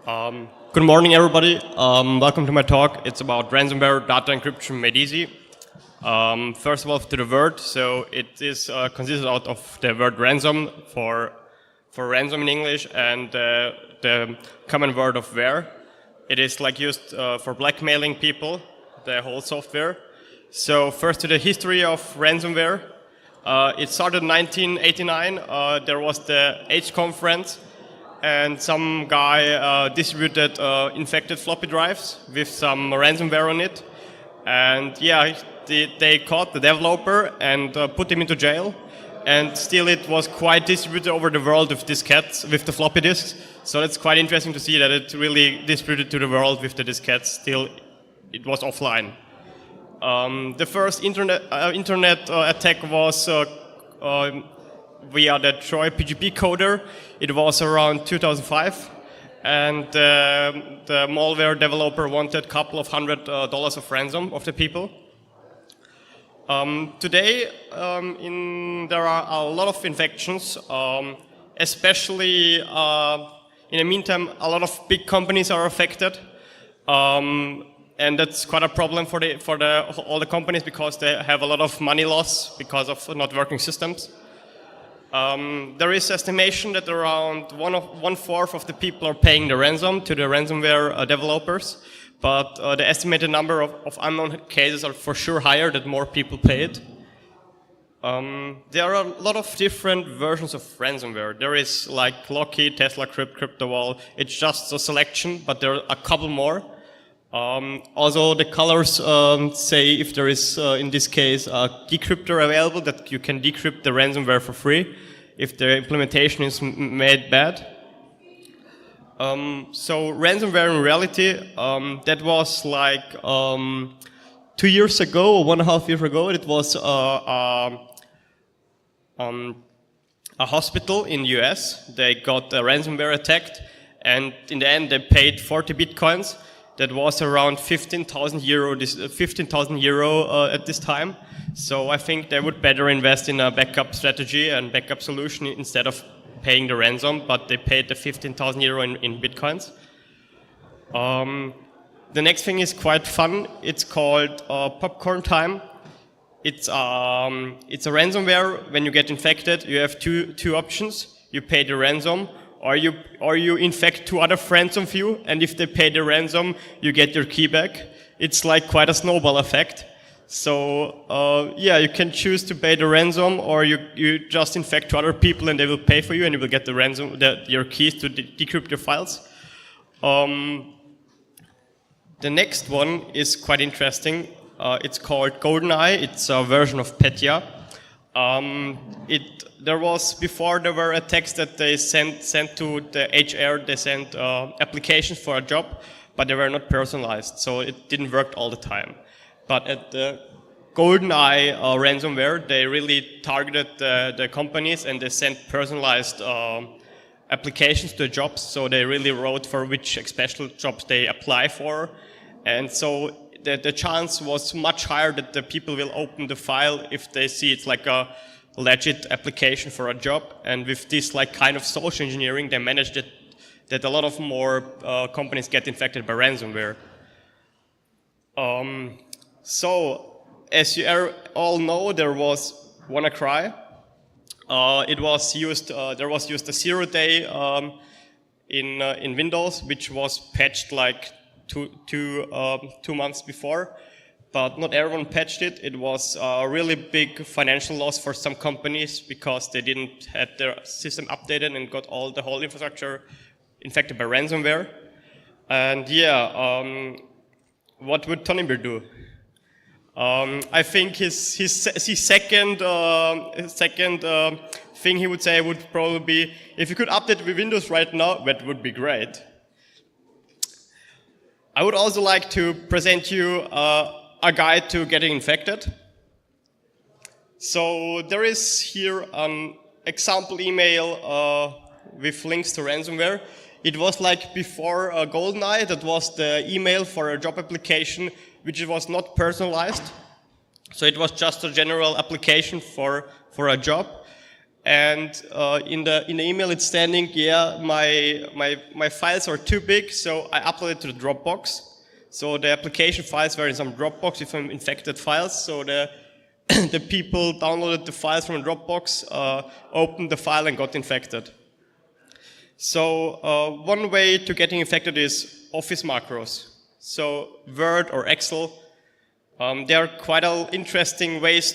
Good morning, everybody. Welcome to my talk. It's about ransomware, data encryption made easy. First of all, to the word. So it is consisted out of the word ransom for ransom in English and the common word of ware. It is like used for blackmailing people, the whole software. So first to the history of ransomware. It started in 1989. There was the H conference. And some guy distributed infected floppy drives with some ransomware on it. And yeah, they caught the developer and put him into jail. And still it was quite distributed over the world with diskettes, with the floppy disks. So it's quite interesting to see that it really distributed to the world with the diskettes. Still, it was offline. The first internet attack was via the Troy PGP coder. It was around 2005, and the malware developer wanted a couple of $100 of ransom of the people. Today, there are a lot of infections, especially in the meantime, a lot of big companies are affected. And that's quite a problem for all the companies because they have a lot of money loss because of not working systems. There is estimation that around one-fourth of the people are paying the ransom to the ransomware developers, but the estimated number of unknown cases are for sure higher, that more people pay it. There are a lot of different versions of ransomware. There is like Locky, Tesla Crypt, CryptoWall. It's just a selection, but there are a couple more. Also, the colors say if there is, in this case, a decryptor available that you can decrypt the ransomware for free if the implementation is made bad. So ransomware in reality, that was like 2 years ago or 1.5 years ago. It was a hospital in the US. They got a ransomware attacked, and in the end they paid 40 bitcoins. That was around 15,000 euro at this time. So I think they would better invest in a backup strategy and backup solution instead of paying the ransom, but they paid the 15,000 euro in bitcoins. The next thing is quite fun. It's called popcorn time. It's a ransomware. When you get infected, you have two options. You pay the ransom, or you infect two other friends of you, and if they pay the ransom, you get your key back. It's like quite a snowball effect. So yeah, you can choose to pay the ransom, or you just infect two other people and they will pay for you, and you will get the ransom, your keys to decrypt your files. The next one is quite interesting. It's called Goldeneye. It's a version of Petya. Before there were attacks that they sent to the HR, they sent applications for a job, but they were not personalized, so it didn't work all the time. But at the Goldeneye ransomware, they really targeted the companies and they sent personalized applications to jobs, so they really wrote for which special jobs they apply for, and so the chance was much higher that the people will open the file if they see it's like a legit application for a job. And with this like kind of social engineering, they managed that a lot of more companies get infected by ransomware. So as you all know, there was WannaCry. There was used a 0-day in Windows, which was patched like two months before. But not everyone patched it. It was a really big financial loss for some companies because they didn't have their system updated and got the whole infrastructure infected by ransomware. And yeah, what would Tonibir do? I think his second thing he would say would probably be, if you could update with Windows right now, that would be great. I would also like to present you a guide to getting infected. So there is here an example email with links to ransomware. It was like before Goldeneye, that was the email for a job application which was not personalized. So it was just a general application for a job. And in the email it's standing, yeah, my files are too big, so I upload it to the Dropbox. So the application files were in some Dropbox with some infected files. So the the people downloaded the files from Dropbox, opened the file and got infected. So one way to getting infected is Office macros. So Word or Excel, they are quite interesting ways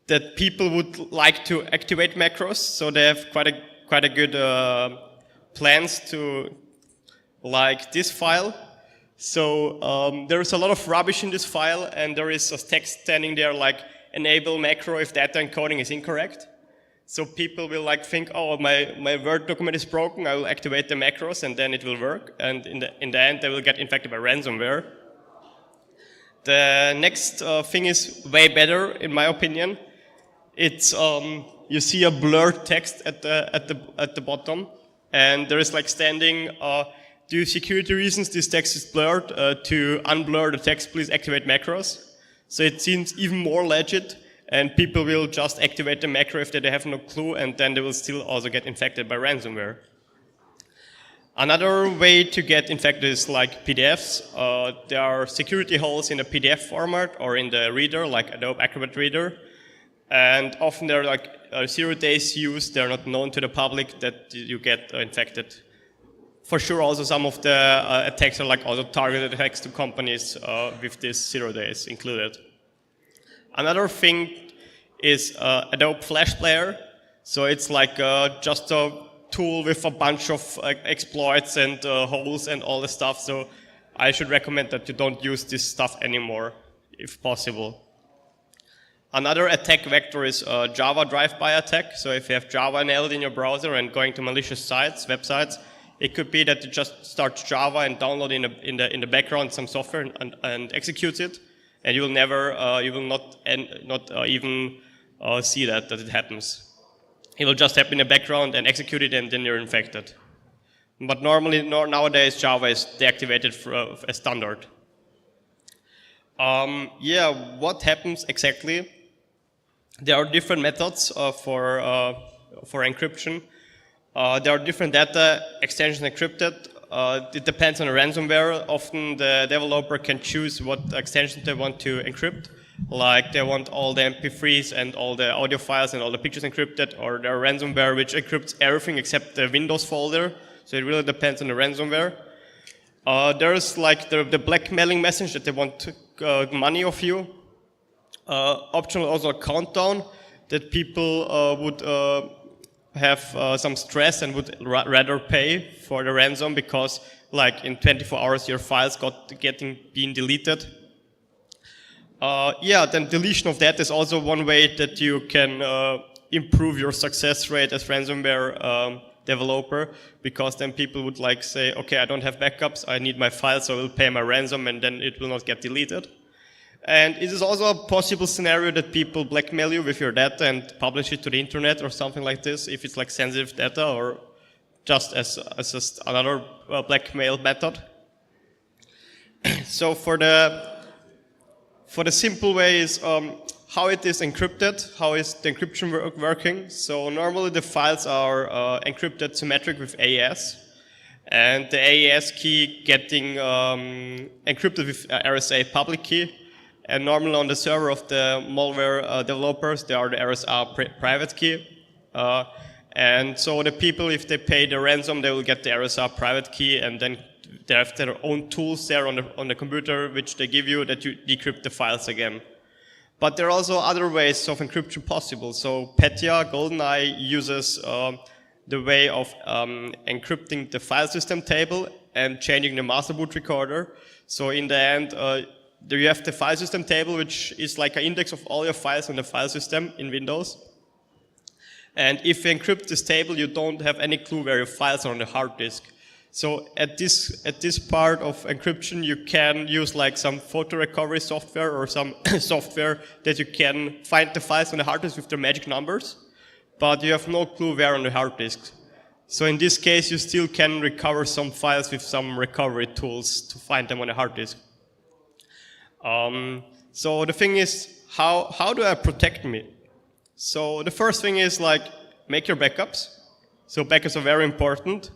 that people would like to activate macros. So they have quite a good plans to like this file. So there is a lot of rubbish in this file, and there is a text standing there like enable macro if data encoding is incorrect. So people will like think, oh, my Word document is broken, I will activate the macros and then it will work. And in the end, they will get infected by ransomware. The next thing is way better, in my opinion. It's you see a blurred text at the bottom, and there is like standing. Due to security reasons, this text is blurred. To unblur the text, please activate macros. So it seems even more legit, and people will just activate the macro if they have no clue, and then they will still also get infected by ransomware. Another way to get infected is like PDFs. There are security holes in the PDF format or in the reader, like Adobe Acrobat Reader. And often they're like 0 days use, they're not known to the public that you get infected. For sure, also some of the attacks are like also targeted attacks to companies with this 0 days included. Another thing is Adobe Flash Player. So it's like just a tool with a bunch of exploits and holes and all the stuff. So I should recommend that you don't use this stuff anymore, if possible. Another attack vector is Java drive-by attack. So if you have Java enabled in your browser and going to malicious sites, websites, it could be that you just start Java and download in the background some software and execute it, and you will never, you will not even see that it happens. It will just happen in the background and execute it, and then you're infected. But normally, nowadays, Java is deactivated as standard. Yeah, what happens exactly? There are different methods for encryption. There are different data extensions encrypted. It depends on the ransomware. Often the developer can choose what extension they want to encrypt. Like they want all the MP3s and all the audio files and all the pictures encrypted, or there are ransomware which encrypts everything except the Windows folder. So it really depends on the ransomware. There's like the blackmailing message that they want money of you. Optional also a countdown that people would have some stress and would rather pay for the ransom because like in 24 hours your files being deleted. Yeah, then deletion of that is also one way that you can improve your success rate as ransomware developer, because then people would like say, okay, I don't have backups, I need my files, so I will pay my ransom and then it will not get deleted. And it is also a possible scenario that people blackmail you with your data and publish it to the internet or something like this, if it's like sensitive data or just as another blackmail method. So for the simple way is how it is encrypted, how is the encryption working. So normally the files are encrypted symmetric with AES, and the AES key getting encrypted with RSA public key. And normally on the server of the malware developers, they are the RSA private key. And so the people, if they pay the ransom, they will get the RSA private key, and then they have their own tools there on the computer, which they give you that you decrypt the files again. But there are also other ways of encryption possible. So Petya, Goldeneye uses the way of encrypting the file system table and changing the master boot recorder. So in the end, there you have the file system table, which is like an index of all your files on the file system in Windows. And if you encrypt this table, you don't have any clue where your files are on the hard disk. So at this part of encryption, you can use like some photo recovery software or some software that you can find the files on the hard disk with their magic numbers, but you have no clue where on the hard disk. So in this case, you still can recover some files with some recovery tools to find them on the hard disk. So the thing is, how do I protect me? So the first thing is like make your backups. So backups are very important.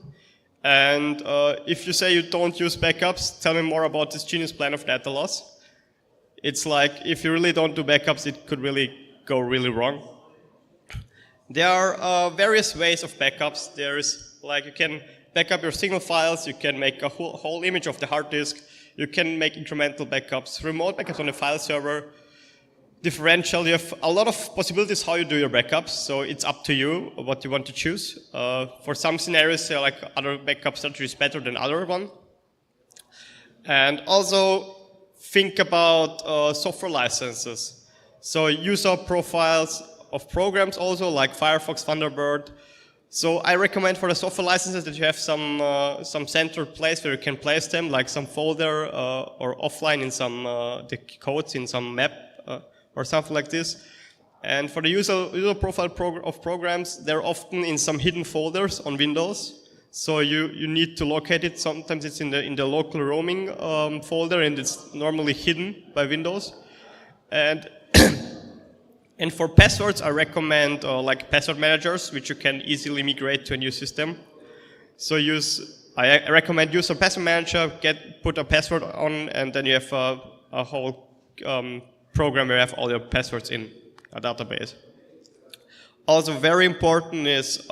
And if you say you don't use backups, tell me more about this genius plan of data loss. It's like if you really don't do backups, it could really go really wrong. There are various ways of backups. There's like you can back up your single files, you can make a whole image of the hard disk, you can make incremental backups, remote backups on the file server, differential. You have a lot of possibilities how you do your backups, so it's up to you what you want to choose. For some scenarios, like other backup strategy is better than other one. And also think about software licenses. So user profiles of programs also, like Firefox, Thunderbird. So I recommend for the software licenses that you have some centered place where you can place them, like some folder or offline in some the codes in some map or something like this. And for the user profile of programs, they're often in some hidden folders on Windows. So you need to locate it. Sometimes it's in the local roaming folder, and it's normally hidden by Windows. And for passwords, I recommend like password managers, which you can easily migrate to a new system. So I recommend use a password manager, put a password on, and then you have a whole program where you have all your passwords in a database. Also very important is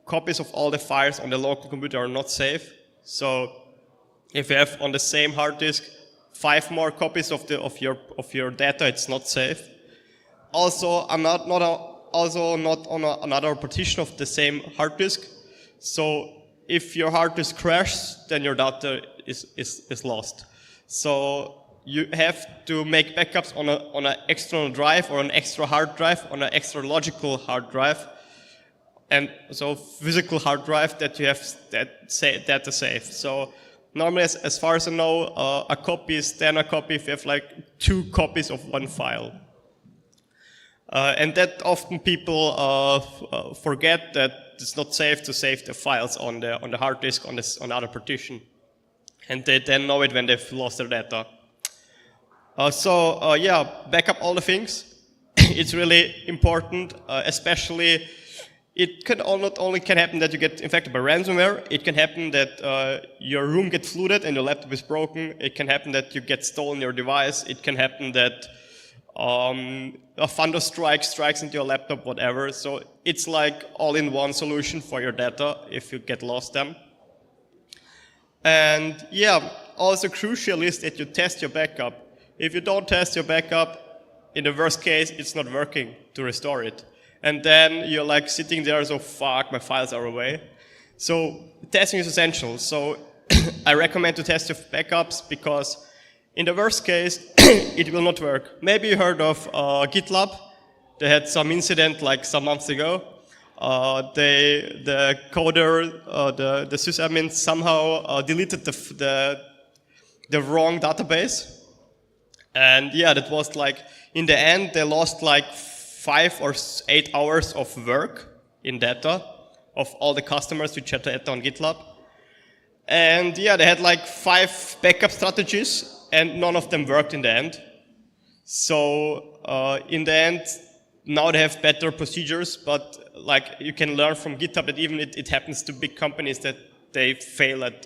copies of all the files on the local computer are not safe. So if you have on the same hard disk 5 more copies of your data, it's not safe. Also, I'm not on another partition of the same hard disk. So if your hard disk crashes, then your data is lost. So you have to make backups on an external drive or an extra hard drive, on an extra logical hard drive, and so physical hard drive that you have data safe. So normally, as far as I know, a copy is then a copy if you have like 2 copies of one file. And that often people forget that it's not safe to save the files on the hard disk on other partition, and they then know it when they've lost their data. Yeah, back up all the things. It's really important, especially it not only can happen that you get infected by ransomware. It can happen that your room gets flooded and your laptop is broken. It can happen that you get stolen your device. It can happen that a thunder strikes into your laptop, whatever. So it's like all-in-one solution for your data if you get lost them. And yeah, also crucial is that you test your backup. If you don't test your backup, in the worst case, it's not working to restore it. And then you're like sitting there, so fuck, my files are away. So testing is essential. So I recommend to test your backups because in the worst case, it will not work. Maybe you heard of GitLab. They had some incident like some months ago. The coder, the sysadmin somehow deleted the wrong database. And yeah, that was like, in the end, they lost like 5 or 8 hours of work in data of all the customers which had data on GitLab. And yeah, they had like 5 backup strategies, and none of them worked in the end. So in the end, now they have better procedures, but like you can learn from GitHub that even it happens to big companies that they fail at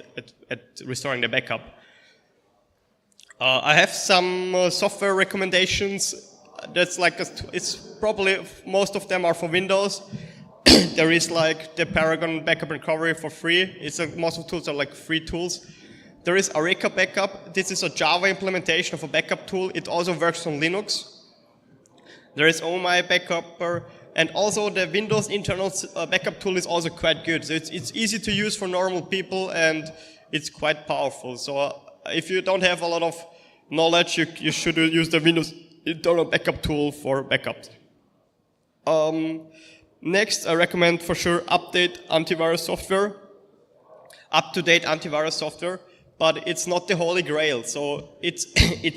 restoring the backup. I have some software recommendations. That's like it's probably most of them are for Windows. There is like the Paragon Backup Recovery for free. Most of the tools are like free tools. There is Areca Backup. This is a Java implementation of a backup tool. It also works on Linux. There is OMI Backuper, and also the Windows internal backup tool is also quite good. So it's easy to use for normal people, and it's quite powerful. So if you don't have a lot of knowledge, you should use the Windows internal backup tool for backups. Next, I recommend for sure update antivirus software, up-to-date antivirus software, but it's not the holy grail. So it's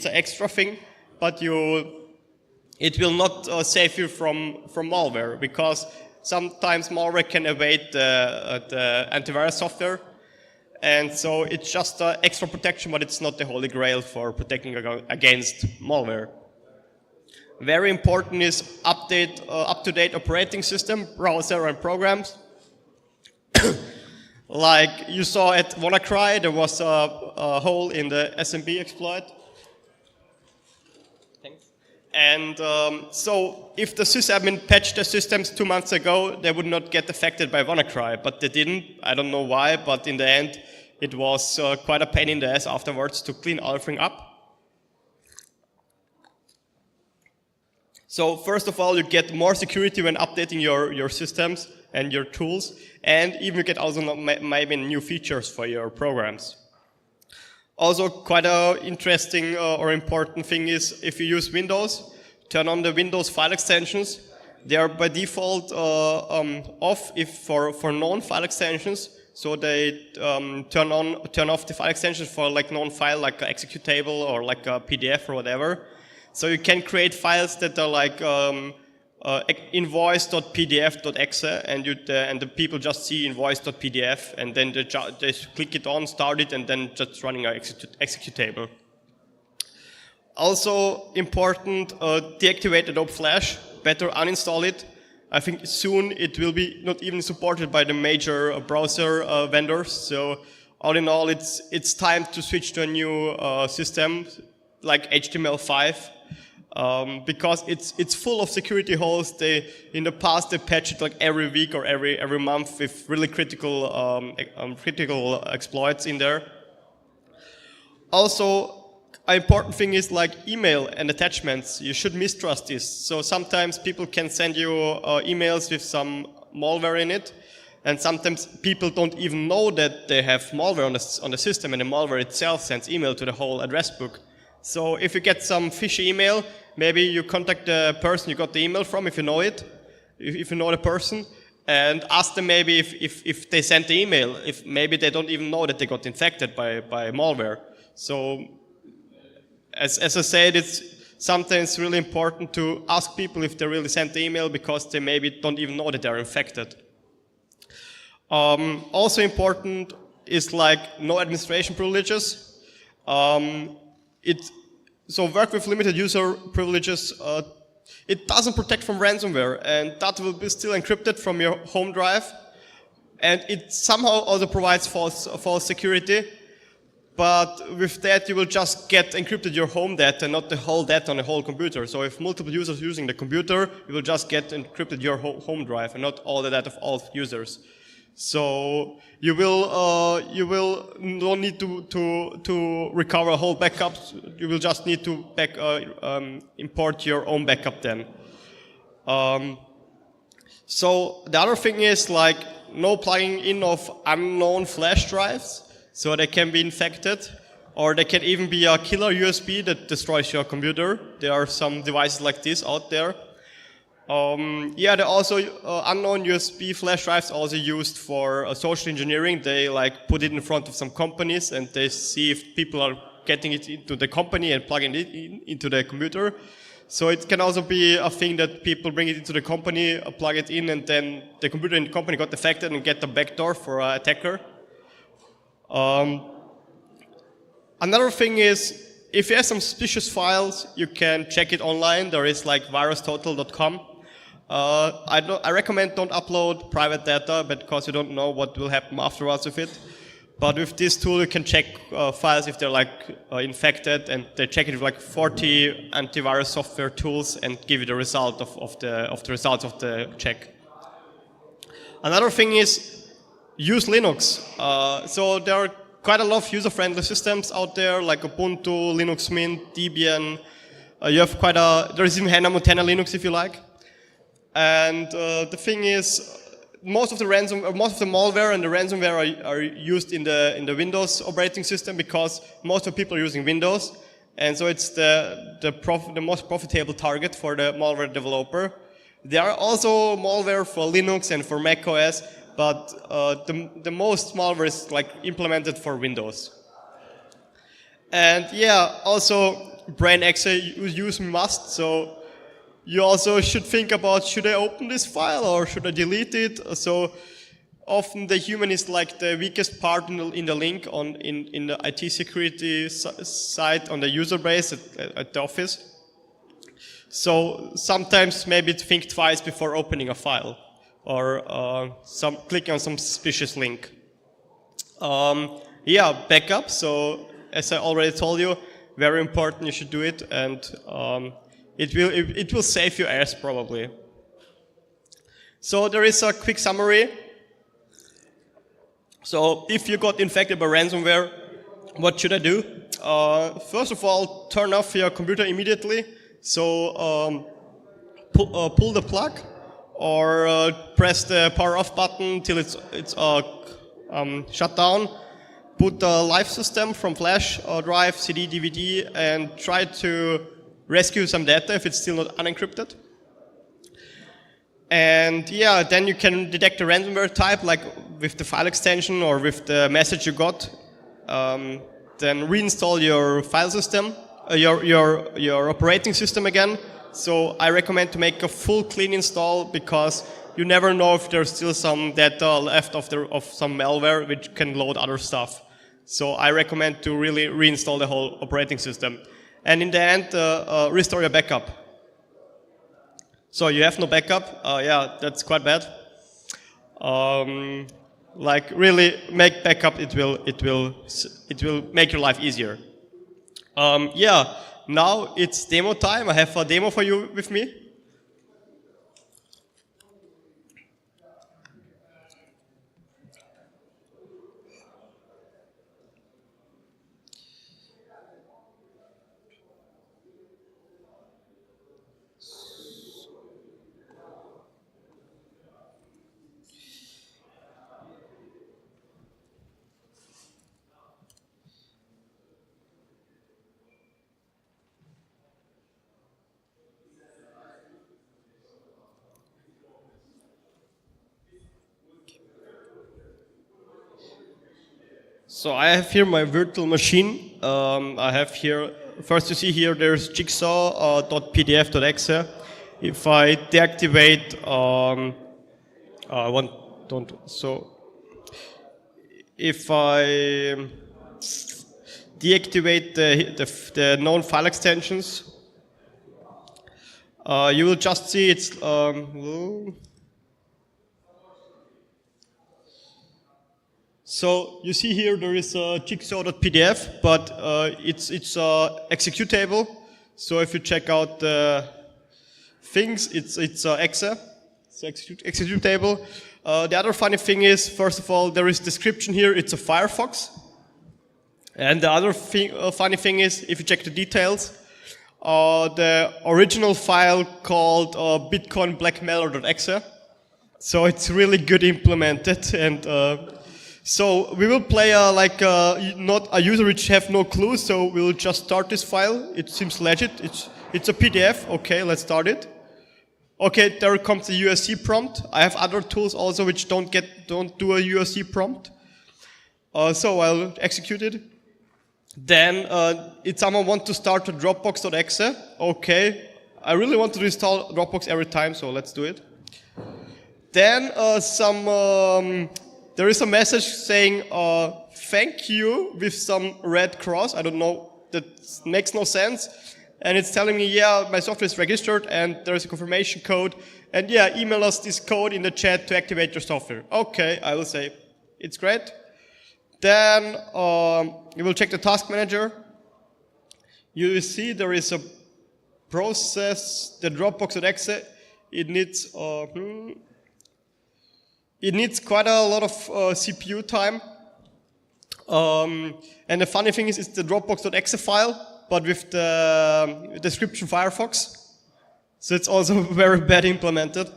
an extra thing, but it will not save you from malware, because sometimes malware can evade the antivirus software. And so it's just extra protection, but it's not the holy grail for protecting against malware. Very important is up-to-date operating system, browser and programs. Like you saw at WannaCry, there was a hole in the SMB exploit. Thanks. And so if the sysadmin patched the systems 2 months ago, they would not get affected by WannaCry, but they didn't. I don't know why, but in the end, it was quite a pain in the ass afterwards to clean everything up. So first of all, you get more security when updating your systems and your tools, and even you get also maybe new features for your programs. Also, quite an interesting or important thing is if you use Windows, turn on the Windows file extensions. They are by default off if for known file extensions. So they turn off the file extensions for like known file, like an executable or like a PDF or whatever. So you can create files that are like invoice.pdf.exe, and the people just see invoice.pdf, and then they click it on, start it, and then just running an executable. Also important, deactivate Adobe Flash. Better uninstall it. I think soon it will be not even supported by the major browser vendors. So all in all, it's time to switch to a new system like HTML5. Because it's full of security holes. In the past they patch it like every week or every month with really critical exploits in there. Also, an important thing is like email and attachments. You should mistrust this. So sometimes people can send you emails with some malware in it, and sometimes people don't even know that they have malware on the system, and the malware itself sends email to the whole address book. So if you get some fishy email, maybe you contact the person you got the email from, if you know it, if you know the person, and ask them maybe if they sent the email, if maybe they don't even know that they got infected by malware. So as I said, it's sometimes really important to ask people if they really sent the email, because they maybe don't even know that they're infected. Also important is like no administration privileges. So work with limited user privileges, it doesn't protect from ransomware, and that will be still encrypted from your home drive, and it somehow also provides false security, but with that you will just get encrypted your home data, not the whole data on the whole computer. So if multiple users using the computer, you will just get encrypted your home drive and not all the data of all users. So you will not need to recover a whole backup. You will just need to import your own backup then. So the other thing is like no plugging in of unknown flash drives, so they can be infected, or they can even be a killer USB that destroys your computer. There are some devices like this out there. Yeah, there are also unknown USB flash drives also used for social engineering. They like put it in front of some companies, and they see if people are getting it into the company and plugging it into the computer. So it can also be a thing that people bring it into the company, plug it in, and then the computer in the company got affected and get the backdoor for an attacker. Another thing is, if you have some suspicious files, you can check it online. There is like virustotal.com. I recommend don't upload private data, because you don't know what will happen afterwards with it. But with this tool, you can check files if they're like infected, and they check it with like 40 antivirus software tools and give you the result of the results of the check. Another thing is use Linux. So there are quite a lot of user-friendly systems out there, like Ubuntu, Linux Mint, Debian. You have there is even Hannah Montana Linux if you like. And the thing is, most of the malware and the ransomware are used in the Windows operating system, because most of the people are using Windows, and so it's the most profitable target for the malware developer. There are also malware for Linux and for Mac OS, but the most malware is like implemented for Windows. And yeah, also brain exe use must. So you also should think about, should I open this file or should I delete it? So often the human is like the weakest part in the link in the IT security side on the user base at the office. So sometimes maybe think twice before opening a file or clicking on some suspicious link. Yeah, backup. So as I already told you, very important. You should do it, and it will save your ass probably. So there is a quick summary. So if you got infected by ransomware, what should I do? First of all, turn off your computer immediately. So pull the plug or press the power off button till it's shut down. Put the live system from flash drive, CD, DVD, and try to rescue some data if it's still not unencrypted. And yeah, then you can detect the ransomware type, like with the file extension or with the message you got. Then reinstall your file system, your operating system again. So I recommend to make a full clean install because you never know if there's still some data left of some malware which can load other stuff. So I recommend to really reinstall the whole operating system. And in the end, restore your backup. So you have no backup, yeah, that's quite bad. Like really make backup, it will make your life easier. Yeah, now it's demo time. I have a demo for you with me. So I have here my virtual machine. I have here, first you see here there's jigsaw.pdf.exe. If I deactivate, if I deactivate the known file extensions, you will just see it's so you see here there is a jigsaw.pdf, but it's executable. So if you check out the things, it's exe. It's executable. The other funny thing is, first of all, there is description here. It's a Firefox. And the other funny thing is, if you check the details, the original file called bitcoinblackmail.exe. So it's really good implemented, and so we will play not a user which have no clue. So we will just start this file. It seems legit. It's a PDF. Okay, let's start it. Okay, there comes the USC prompt. I have other tools also which don't do a USC prompt. So I'll execute it. Then if someone wants to start a Dropbox.exe, okay, I really want to install Dropbox every time, so let's do it. Then there is a message saying thank you with some red cross. I don't know, that makes no sense. And it's telling me, yeah, my software is registered and there is a confirmation code. And yeah, email us this code in the chat to activate your software. Okay, I will say, it's great. Then you will check the task manager. You will see there is a process, the Dropbox.exe. It needs quite a lot of CPU time. And the funny thing is, it's the Dropbox.exe file, but with the description Firefox. So it's also very bad implemented.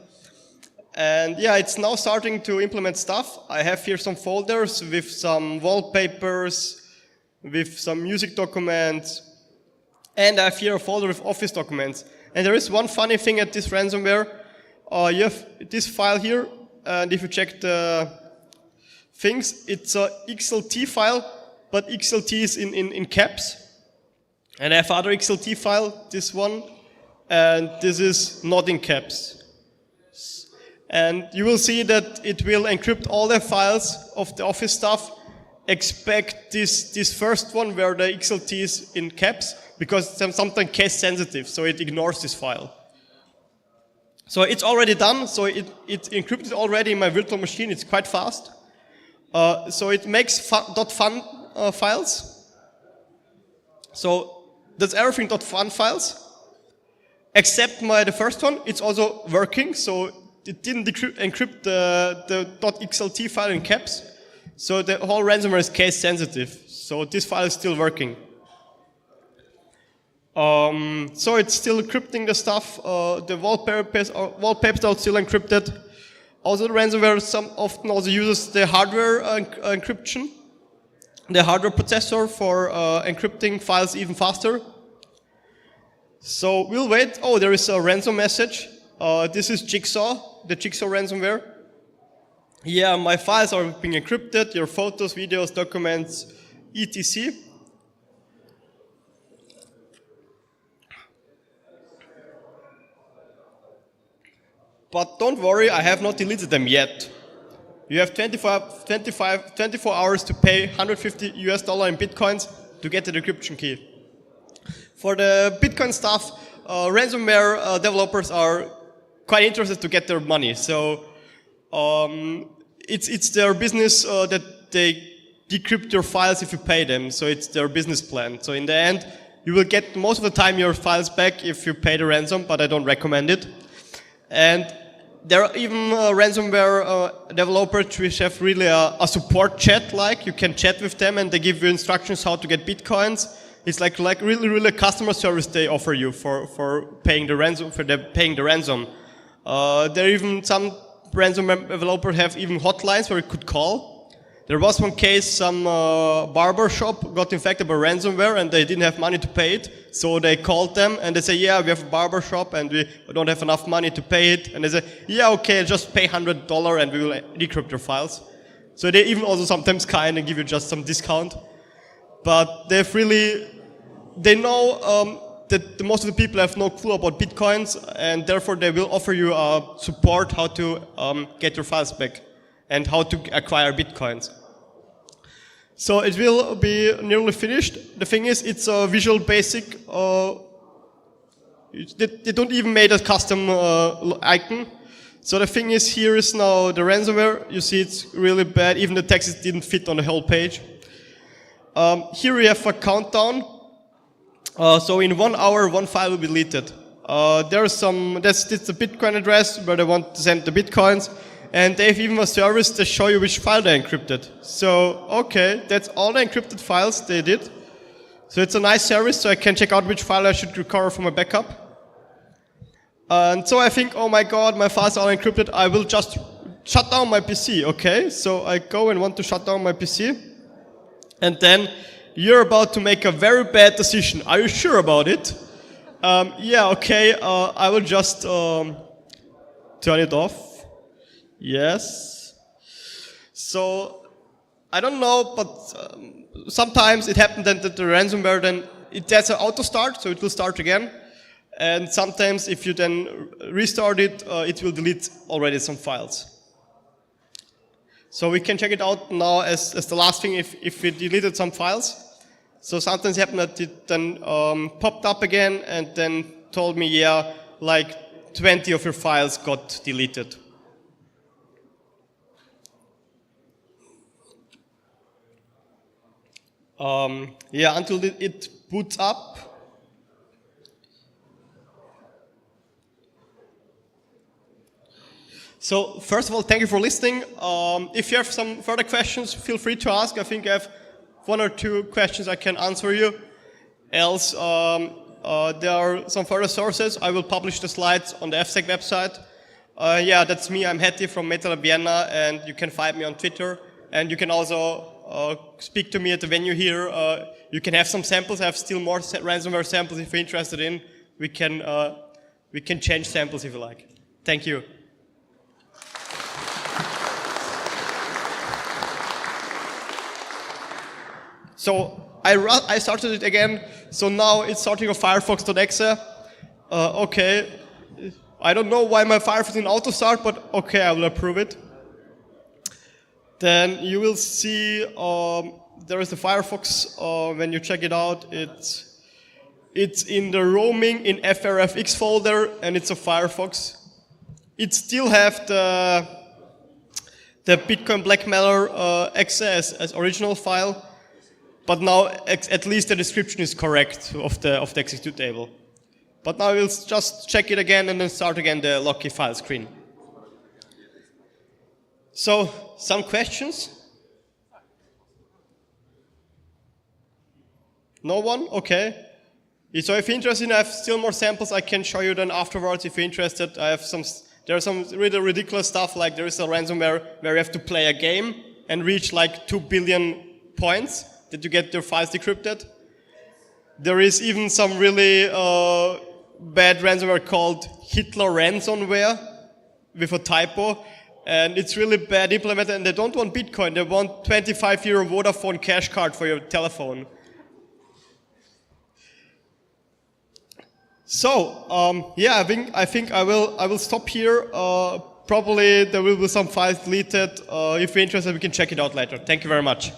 And yeah, it's now starting to implement stuff. I have here some folders with some wallpapers, with some music documents, and I have here a folder with Office documents. And there is one funny thing at this ransomware. You have this file here, and if you check the things, it's a XLT file, but XLT is in caps. And I have other XLT file, this one, and this is not in caps. And you will see that it will encrypt all the files of the Office stuff, expect this first one where the XLT is in caps, because it's sometimes case sensitive, so it ignores this file. So it's already done, so it encrypted already in my virtual machine, it's quite fast. So it makes .fun files. So that's everything .fun files. Except the first one, it's also working, so it didn't encrypt the .xlt file in caps. So the whole ransomware is case sensitive. So this file is still working. So it's still encrypting the stuff. The wallpapers are still encrypted. Also, the ransomware often also uses the hardware encryption, the hardware processor for encrypting files even faster. So we'll wait. Oh, there is a ransom message. This is Jigsaw, the Jigsaw ransomware. Yeah, my files are being encrypted, your photos, videos, documents, etc. But don't worry, I have not deleted them yet. You have 24 hours to pay $150 in Bitcoins to get the decryption key. For the Bitcoin stuff, ransomware developers are quite interested to get their money. So it's their business that they decrypt your files if you pay them. So it's their business plan. So in the end, you will get most of the time your files back if you pay the ransom, but I don't recommend it. And there are even ransomware developers which have really a support chat, like you can chat with them and they give you instructions how to get Bitcoins. It's like really customer service they offer you for paying the ransom, There are even some ransomware developers have even hotlines where you could call. There was one case, some barber shop got infected by ransomware and they didn't have money to pay it. So they called them and they say, yeah, we have a barber shop and we don't have enough money to pay it. And they say, yeah, okay, just pay $100 and we will decrypt your files. So they even also sometimes kind and give you just some discount. But they know that most of the people have no clue about Bitcoins and therefore they will offer you support how to get your files back and how to acquire Bitcoins. So it will be nearly finished. The thing is, it's a Visual Basic. They don't even make a custom icon. So the thing is, here is now the ransomware. You see it's really bad. Even the text didn't fit on the whole page. Here we have a countdown. So in 1 hour, one file will be deleted. That's the Bitcoin address where they want to send the Bitcoins. And they have even a service to show you which file they encrypted. So, okay, that's all the encrypted files they did. So it's a nice service, so I can check out which file I should recover from my backup. And so I think, oh my god, my files are encrypted, I will just shut down my PC, okay? So I go and want to shut down my PC. And then you're about to make a very bad decision. Are you sure about it? Yeah, okay, I will just turn it off. Yes. So, I don't know, but sometimes it happens that the ransomware then, it has an auto start, so it will start again. And sometimes if you then restart it, it will delete already some files. So we can check it out now as the last thing if we deleted some files. So sometimes it happened that it then popped up again and then told me, yeah, like 20 of your files got deleted. Yeah, until it boots up. So, first of all, thank you for listening. If you have some further questions, feel free to ask. I think I have 1 or 2 questions I can answer you. Else, there are some further sources. I will publish the slides on the FSec website. Yeah, that's me. I'm Hetti from MetaLab Vienna, and you can find me on Twitter. And you can also speak to me at the venue here. You can have some samples. I have still more ransomware samples if you're interested in. We can change samples if you like. Thank you. So I started it again. So now it's starting on Firefox.exe. Okay. I don't know why my Firefox didn't auto start, but okay, I will approve it. then you will see there is the Firefox. When you check it out, it's in the roaming in FRFX folder, and it's a Firefox. It still have the Bitcoin blackmailer exe as original file, but now at least the description is correct of the execute table. But now we'll just check it again and then start again the Locky file screen. So, some questions? No one? Okay. So if you're interested, I have still more samples I can show you then afterwards if you're interested. There are some really ridiculous stuff, like there is a ransomware where you have to play a game and reach like 2 billion points that you get your files decrypted. There is even some really bad ransomware called Hitler Ransomware with a typo. And it's really bad implemented, and they don't want Bitcoin, they want 25 euro Vodafone cash card for your telephone. So, yeah, I think I will stop here. Probably there will be some files deleted. If you're interested, we can check it out later. Thank you very much.